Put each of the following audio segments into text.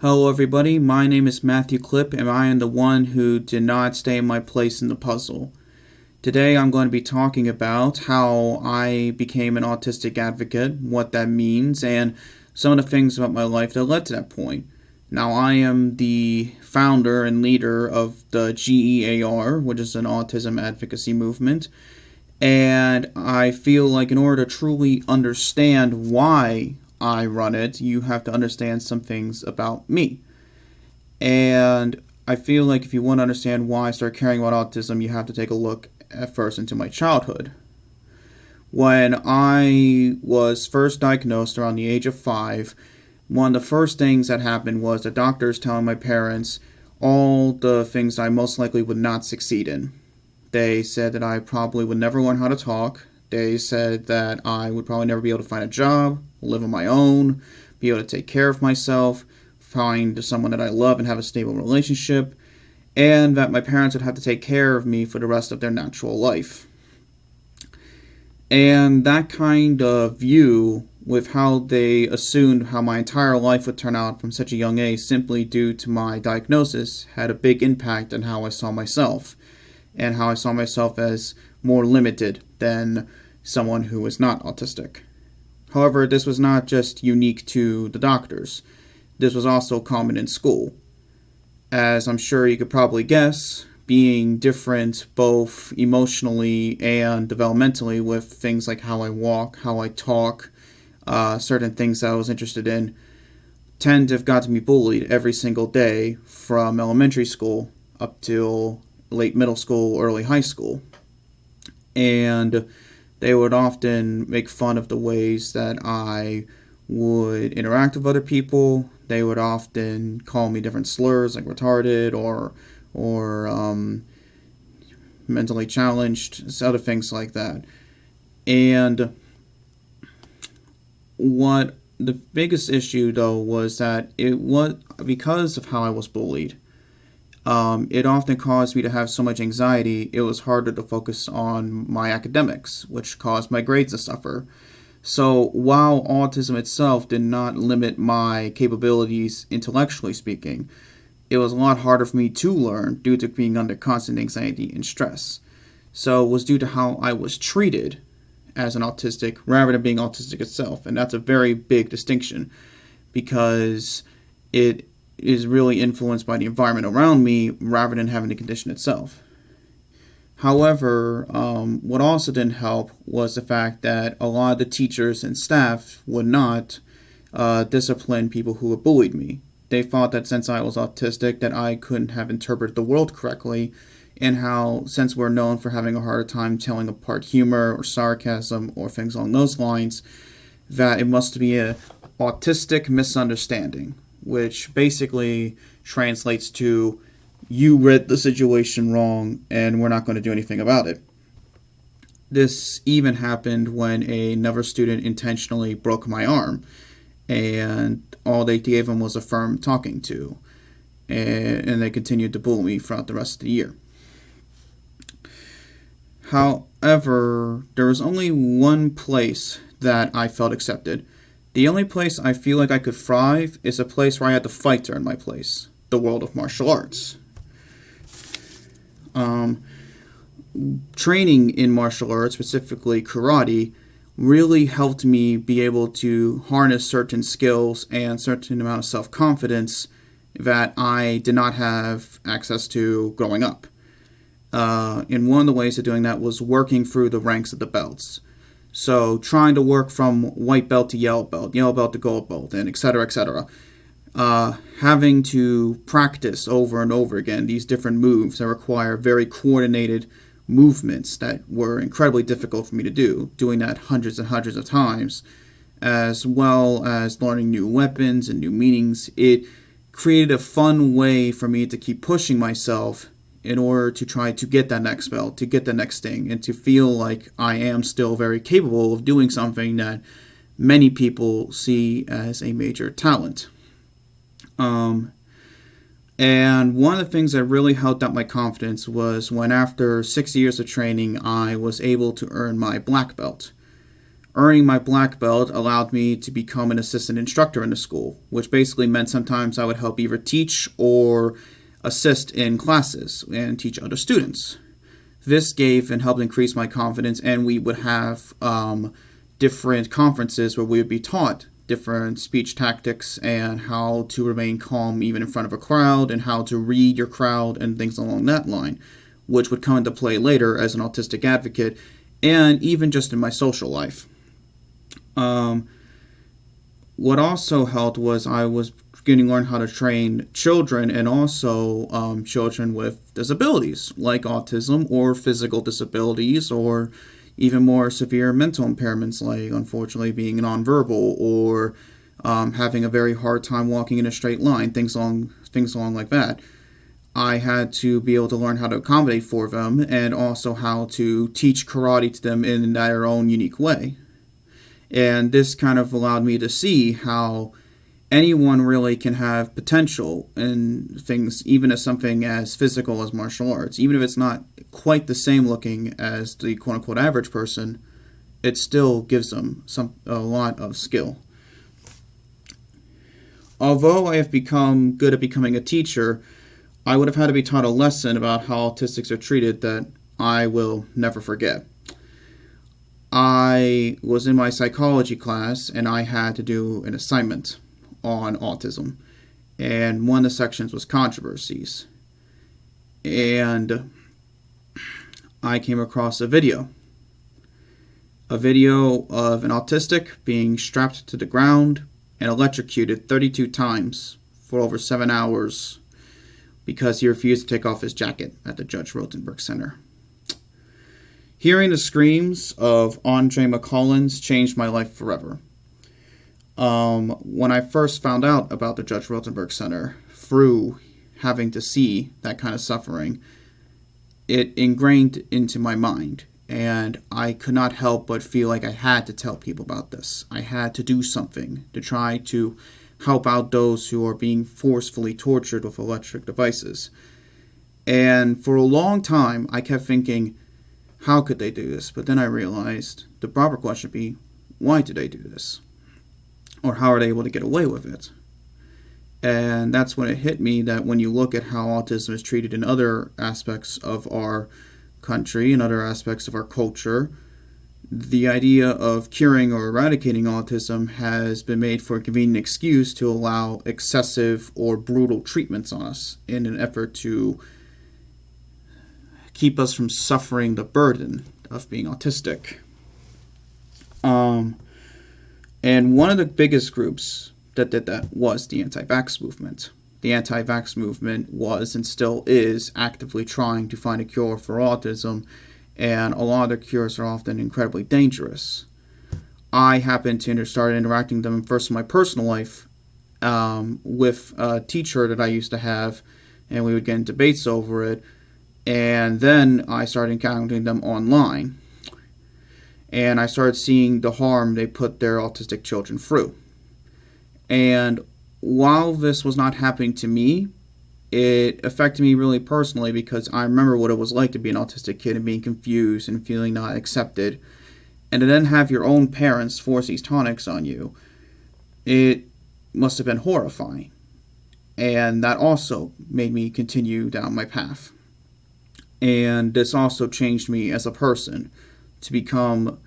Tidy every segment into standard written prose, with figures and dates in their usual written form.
Hello, everybody. My name is Matthew Clipp, and I am the one who did not stay in my place in the puzzle. Today, I'm going to be talking about how I became an autistic advocate, what that means, and some of the things about my life that led to that point. Now, I am the founder and leader of the GEAR, which is an autism advocacy movement, and I feel like in order to truly understand why I run it, you have to understand some things about me. And I feel like if you want to understand why I started caring about autism, you have to take a look at first into my childhood. When I was first diagnosed around the age of 5, one of the first things that happened was the doctors telling my parents all the things I most likely would not succeed in. They said that I probably would never learn how to talk. They said that I would probably never be able to find a job, live on my own, be able to take care of myself, find someone that I love and have a stable relationship, and that my parents would have to take care of me for the rest of their natural life. And that kind of view with how they assumed how my entire life would turn out from such a young age simply due to my diagnosis had a big impact on how I saw myself, and how I saw myself as more limited than someone who was not autistic. However, this was not just unique to the doctors. This was also common in school. As I'm sure you could probably guess, being different both emotionally and developmentally with things like how I walk, how I talk, certain things that I was interested in, tend to have got to be bullied every single day from elementary school up till late middle school, early high school. And they would often make fun of the ways that I would interact with other people. They would often call me different slurs like retarded or mentally challenged, other things like that. And what the biggest issue though was that it was because of how I was bullied. It often caused me to have so much anxiety, it was harder to focus on my academics, which caused my grades to suffer. So while autism itself did not limit my capabilities intellectually speaking, it was a lot harder for me to learn due to being under constant anxiety and stress. So it was due to how I was treated as an autistic rather than being autistic itself. And that's a very big distinction because it is really influenced by the environment around me rather than having the condition itself. However, what also didn't help was the fact that a lot of the teachers and staff would not discipline people who had bullied me. They thought that since I was autistic that I couldn't have interpreted the world correctly, and how since we're known for having a harder time telling apart humor or sarcasm or things along those lines, that it must be an autistic misunderstanding, which basically translates to you read the situation wrong and we're not going to do anything about it. This even happened when another student intentionally broke my arm, and all they gave him was a firm talking to, and they continued to bully me throughout the rest of the year. However, there was only one place that I felt accepted. The only place I feel like I could thrive is a place where I had to fight to earn my place, the world of martial arts. Training in martial arts, specifically karate, really helped me be able to harness certain skills and certain amount of self-confidence that I did not have access to growing up. And one of the ways of doing that was working through the ranks of the belts. So trying to work from white belt to yellow belt to gold belt, and etc., etc. Having to practice over and over again these different moves that require very coordinated movements that were incredibly difficult for me to do, doing that hundreds and hundreds of times, as well as learning new weapons and new meanings. It created a fun way for me to keep pushing myself in order to try to get that next belt, to get the next thing, and to feel like I am still very capable of doing something that many people see as a major talent. And one of the things that really helped out my confidence was when after 6 years of training, I was able to earn my black belt. Earning my black belt allowed me to become an assistant instructor in the school, which basically meant sometimes I would help either teach or assist in classes and teach other students. This gave and helped increase my confidence, and we would have different conferences where we would be taught different speech tactics and how to remain calm even in front of a crowd and how to read your crowd and things along that line, which would come into play later as an autistic advocate and even just in my social life. What also helped was I was getting to learn how to train children and also children with disabilities like autism or physical disabilities or even more severe mental impairments like unfortunately being nonverbal or having a very hard time walking in a straight line, things along like that. I had to be able to learn how to accommodate for them and also how to teach karate to them in their own unique way. And this kind of allowed me to see how anyone really can have potential in things, even as something as physical as martial arts. Even if it's not quite the same looking as the quote-unquote average person, it still gives them a lot of skill. Although I have become good at becoming a teacher, I would have had to be taught a lesson about how autistics are treated that I will never forget. I was in my psychology class and I had to do an assignment on autism, and one of the sections was controversies, and I came across a video of an autistic being strapped to the ground and electrocuted 32 times for over 7 hours because he refused to take off his jacket at the Judge Rotenberg Center. Hearing the screams of Andre McCollins changed my life forever. When I first found out about the Judge Rotenberg Center, through having to see that kind of suffering, it ingrained into my mind, and I could not help but feel like I had to tell people about this. I had to do something to try to help out those who are being forcefully tortured with electric devices. And for a long time, I kept thinking, how could they do this? But then I realized the proper question would be, why did they do this? Or how are they able to get away with it? And that's when it hit me that when you look at how autism is treated in other aspects of our country and other aspects of our culture, the idea of curing or eradicating autism has been made for a convenient excuse to allow excessive or brutal treatments on us in an effort to keep us from suffering the burden of being autistic. And one of the biggest groups that did that was the anti-vax movement. The anti-vax movement was and still is actively trying to find a cure for autism, and a lot of the cures are often incredibly dangerous. I happened to start interacting with them first in my personal life with a teacher that I used to have, and we would get in debates over it, and then I started encountering them online. And I started seeing the harm they put their autistic children through. And while this was not happening to me, it affected me really personally because I remember what it was like to be an autistic kid and being confused and feeling not accepted. And to then have your own parents force these tonics on you, it must have been horrifying. And that also made me continue down my path. And this also changed me as a person to become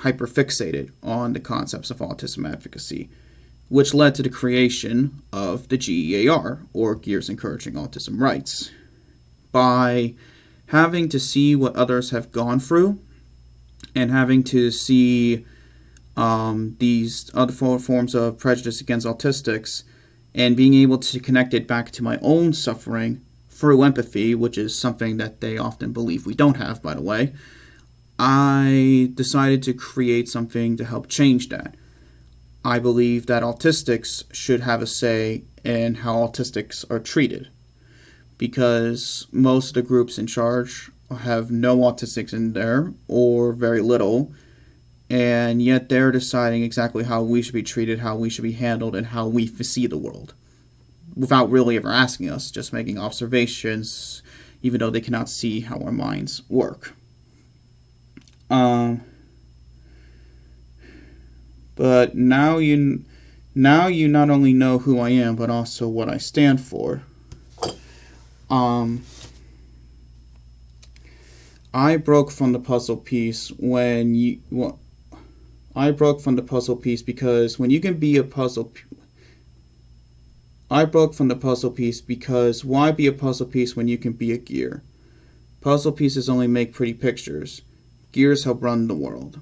hyperfixated on the concepts of autism advocacy, which led to the creation of the GEAR, or Gears Encouraging Autism Rights. By having to see what others have gone through and having to see these other forms of prejudice against autistics and being able to connect it back to my own suffering through empathy, which is something that they often believe we don't have, by the way, I decided to create something to help change that. I believe that autistics should have a say in how autistics are treated, because most of the groups in charge have no autistics in there, or very little, and yet they're deciding exactly how we should be treated, how we should be handled, and how we see the world, without really ever asking us, just making observations, even though they cannot see how our minds work. But now you not only know who I am, but also what I stand for. Um, I broke from the puzzle piece when you. Well, I broke from the puzzle piece because when you can be a puzzle. I broke from the puzzle piece because why be a puzzle piece when you can be a gear? Puzzle pieces only make pretty pictures. Gears help run the world.